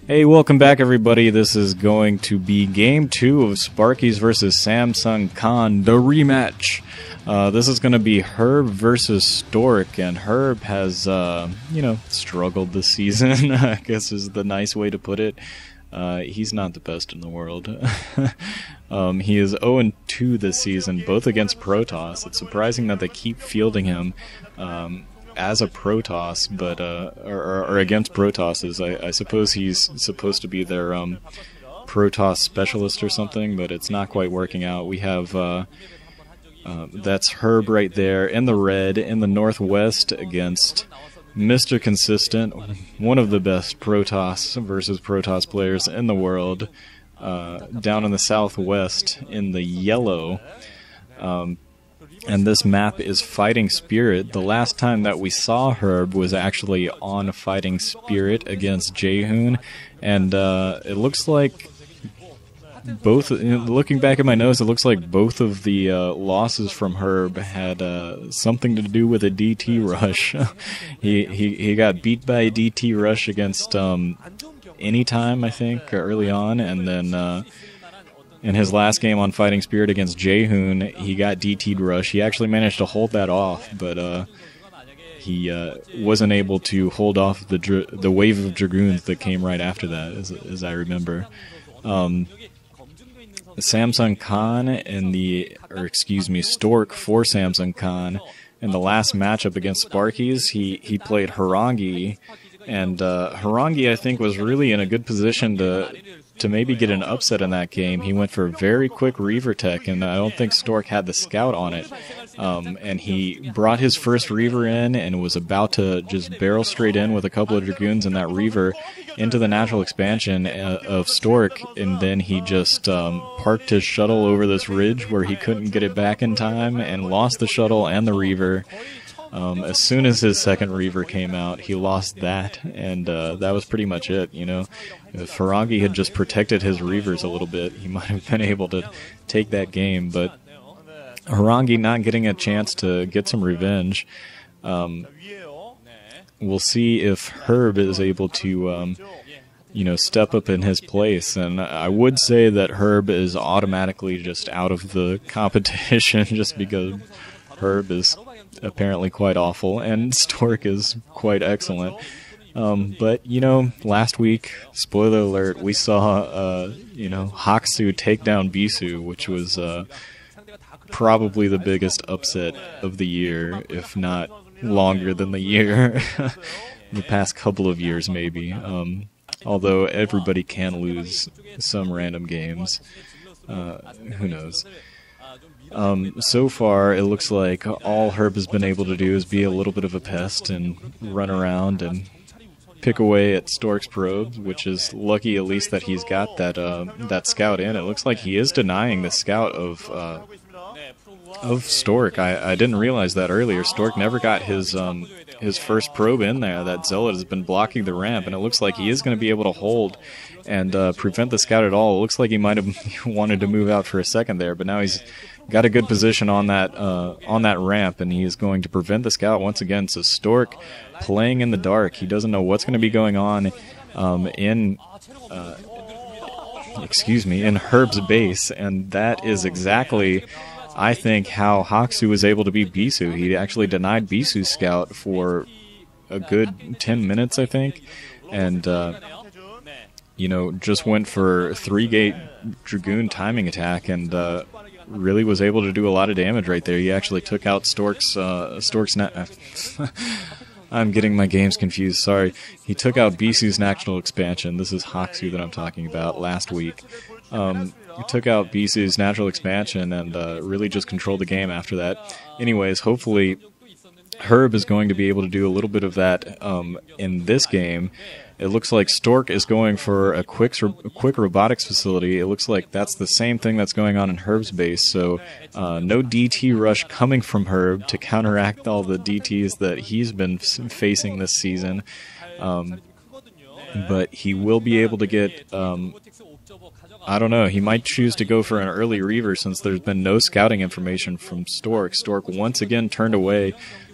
Hey, welcome back everybody. This is going to be game 2 of Sparkyz versus Shinhan, the rematch. This is going to be Herb versus Stork, and Herb has, struggled this season, I guess is the nice way to put it. He's not the best in the world. He is 0-2 this season, both against Protoss. It's surprising that they keep fielding him as a Protoss, but or against Protosses. I suppose he's supposed to be their Protoss specialist or something, but it's not quite working out. We have that's Herb right there in the red in the northwest against Mr. Consistent, one of the best Protoss versus Protoss players in the world, down in the southwest in the yellow. And this map is Fighting Spirit. The last time that we saw Herb was actually on Fighting Spirit against Jaehoon, and it looks like both, looking back at my notes, it looks like both of the losses from Herb had something to do with a DT rush. he got beat by a DT rush against Anytime, I think, early on, and then in his last game on Fighting Spirit against Jaehoon, he got DT'd rush. He actually managed to hold that off, but he wasn't able to hold off the wave of Dragoons that came right after that, as I remember. Stork for Shinhan in the last matchup against Sparkyz, he played Harangi, and Harangi, I think, was really in a good position to maybe get an upset in that game. He went for a very quick Reaver tech, and I don't think Stork had the scout on it. And he brought his first Reaver in and was about to just barrel straight in with a couple of Dragoons and that Reaver into the natural expansion of Stork, and then he just parked his shuttle over this ridge where he couldn't get it back in time and lost the shuttle and the Reaver. As soon as his second Reaver came out, he lost that, and that was pretty much it, you know. If Harangi had just protected his Reavers a little bit, he might have been able to take that game, but Harangi not getting a chance to get some revenge. We'll see if Herb is able to, step up in his place, and I would say that Herb is automatically just out of the competition just because Herb is apparently quite awful, and Stork is quite excellent. But, last week, spoiler alert, we saw, Haksu take down Bisu, which was probably the biggest upset of the year, if not longer than the year. The past couple of years, maybe. Although everybody can lose some random games. Who knows? So far, it looks like all Herb has been able to do is be a little bit of a pest and run around and pick away at Stork's probes, which is lucky at least that he's got that scout in. It looks like he is denying the scout of Stork. I didn't realize that earlier. Stork never got his first probe in there. That Zealot has been blocking the ramp, and it looks like he is going to be able to hold and prevent the scout at all. It looks like he might have wanted to move out for a second there, but now he's got a good position on that ramp, and he is going to prevent the scout once again. So Stork playing in the dark. He doesn't know what's going to be going on in Herb's base, and that is exactly, I think, how Haksu was able to beat Bisu. He actually denied Bisu's scout for a good 10 minutes, I think, and just went for 3-gate Dragoon timing attack, and really was able to do a lot of damage right there. He actually took out Stork's I'm getting my games confused, sorry. He took out Bisu's natural expansion. This is Haksu that I'm talking about last week. He took out Bisu's natural expansion and really just controlled the game after that. Anyways, hopefully Herb is going to be able to do a little bit of that in this game. It looks like Stork is going for a quick robotics facility. It looks like that's the same thing that's going on in Herb's base, so no DT rush coming from Herb to counteract all the DTs that he's been facing this season. But he will be able to get, I don't know, he might choose to go for an early Reaver since there's been no scouting information from Stork. Stork once again turned away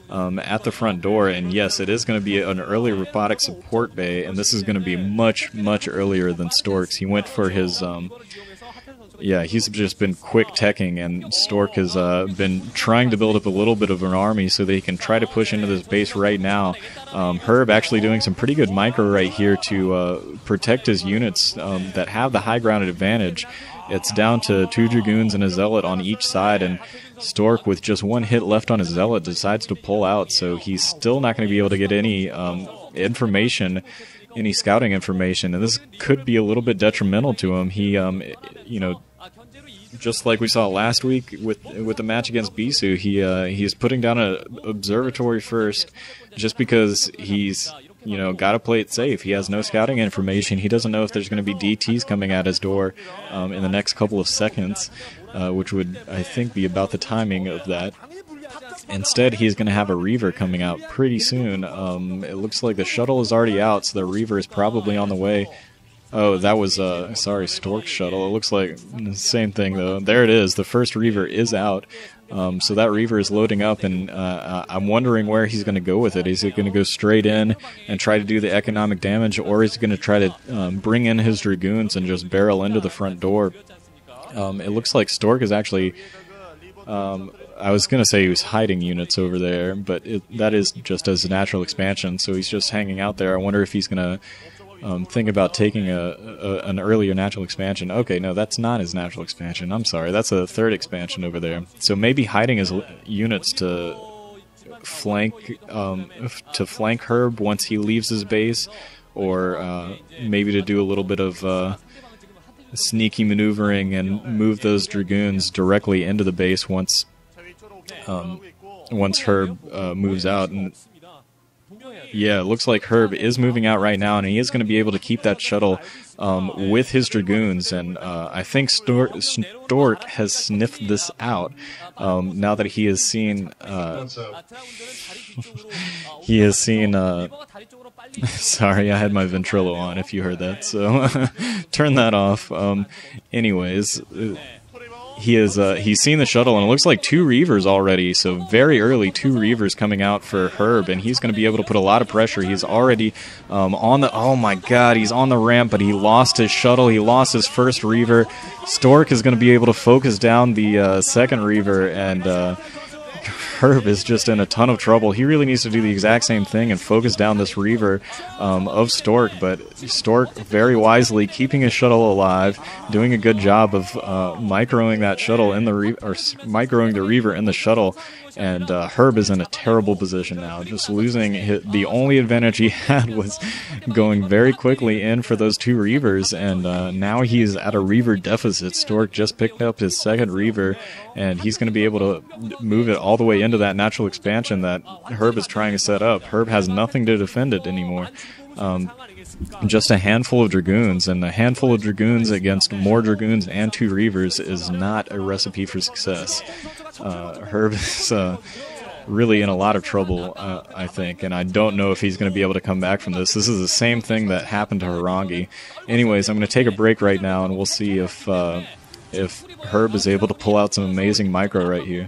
at the front door. And yes, it is going to be an early robotic support bay, and this is going to be much, much earlier than Stork's. He went for his... yeah, he's just been quick teching, and Stork has been trying to build up a little bit of an army so that he can try to push into this base right now. Herb actually doing some pretty good micro right here to protect his units that have the high ground advantage. It's down to 2 Dragoons and a Zealot on each side, and Stork, with just 1 hit left on his Zealot, decides to pull out, so he's still not going to be able to get any information, any scouting information, and this could be a little bit detrimental to him. He, you know, just like we saw last week with the match against Bisu, he's putting down an observatory first, just because he's, you know, got to play it safe. He has no scouting information. He doesn't know if there's going to be DTs coming at his door in the next couple of seconds, which would, I think, be about the timing of that. Instead, he's going to have a Reaver coming out pretty soon. It looks like the shuttle is already out, so the Reaver is probably on the way. Oh, that was, sorry, Stork's shuttle. It looks like the same thing, though. There it is. The first Reaver is out. So that Reaver is loading up, and I'm wondering where he's going to go with it. Is he going to go straight in and try to do the economic damage, or is he going to try to bring in his Dragoons and just barrel into the front door? It looks like Stork is actually... I was going to say he was hiding units over there, but that is just as a natural expansion, so he's just hanging out there. I wonder if he's going to think about taking an earlier natural expansion. Okay, no, that's not his natural expansion. I'm sorry, that's a 3rd expansion over there. So maybe hiding his units to flank Herb once he leaves his base, or maybe to do a little bit of sneaky maneuvering and move those Dragoons directly into the base once Herb moves out. And yeah, it looks like Herb is moving out right now, and he is going to be able to keep that shuttle with his Dragoons. And I think Stork has sniffed this out now that he has seen... he has seen... sorry, I had my Ventrilo on if you heard that, so turn that off. Anyways... He's seen the shuttle, and it looks like 2 Reavers already, so very early 2 Reavers coming out for Herb, and he's going to be able to put a lot of pressure. He's already on the... Oh my god, he's on the ramp, but he lost his shuttle. He lost his first Reaver. Stork is going to be able to focus down the second Reaver, and Herb is just in a ton of trouble. He really needs to do the exact same thing and focus down this Reaver of Stork, but Stork very wisely keeping his shuttle alive, doing a good job of microing that shuttle in the microing the Reaver in the shuttle, and Herb is in a terrible position now, just losing the only advantage he had was going very quickly in for those 2 Reavers, and now he's at a Reaver deficit. Stork just picked up his 2nd Reaver, and he's going to be able to move it all the way into that natural expansion that Herb is trying to set up. Herb has nothing to defend it anymore. Just a handful of Dragoons, and a handful of Dragoons against more Dragoons and 2 Reavers is not a recipe for success. Herb is really in a lot of trouble, I think, and I don't know if he's going to be able to come back from this. This is the same thing that happened to Harangi. Anyways, I'm going to take a break right now, and we'll see if Herb is able to pull out some amazing micro right here.